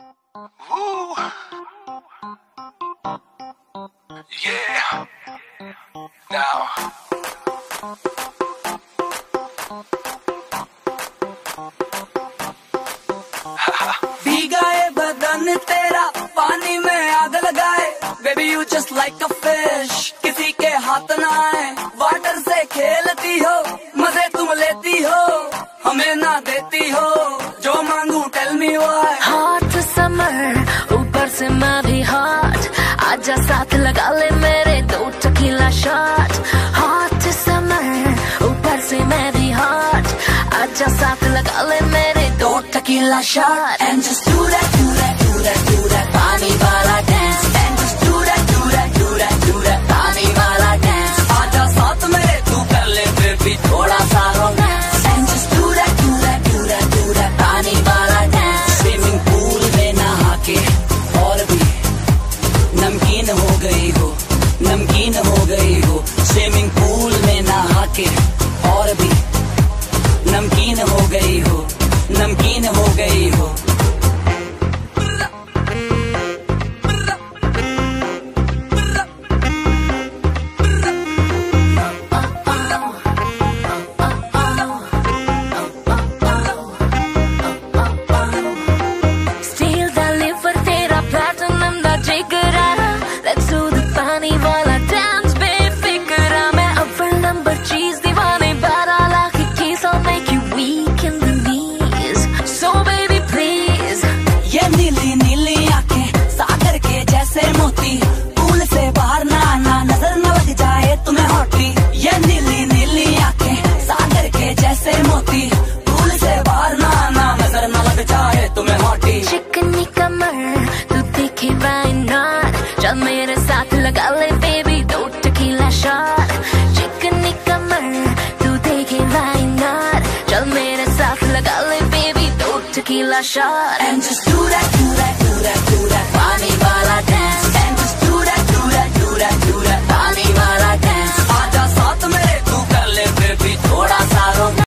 Woo. Yeah. Now. भीगा ये बदन तेरा पानी में आग लगाए, baby you just like a fish, किसी के हाथ ना आए। वाटर से खेलती हो, मजे तुम लेती हो, हमें ना देती हो, जो मांगू tell me why. Hot summer ऊपर से मैं भी हॉट, आजा साथ लगा ले मेरे 2 टकीला शॉट। हॉट समर ऊपर से मैं भी हॉट, आजा साथ लगा ले मेरे 2 tequila shot. And just do that, do that, do that, do that, पानी वाला dance। And just do that, do that, do that, do that, पानी वाला dance। आजा साथ मेरे तू कर ले baby थोड़ा सा romance। And just do that, do that, do that, do that, पानी वाला dance। Swimming pool में नहा के और भी नमकीन हो गई हो, नमकीन हो गई हो। Swimming pool में नहा के और भी नमकीन हो गई हो, नमकीन हो गई हो। Steal the liver तेरा platinum दा जिगरा, let's do the पानी वाला dance बेफिक्रा। मैं अव्वल नंबर चीज दीवाने 12 lakh keys, I'll make you weak in the knees, so baby please। ये नीली नीली आंखें सागर के जैसे मोती, पूल से बाहर ना आना नजर न लग जाए तुम्हें हॉटी। ये नीली नीली आंखें सागर के जैसे मोती, पूल से बाहर ना आना नजर न लग जाए तुम्हें हॉटी। चिकनी कमर तू दिखे why not, चल मेरे साथ लगा ले baby 2 टकीला शॉट। चिकनी कमर तू देखे why not, चल मेरे साथ लगा ले baby 2 tequila shot. And just do that, do that, do that, do that, पानी वाला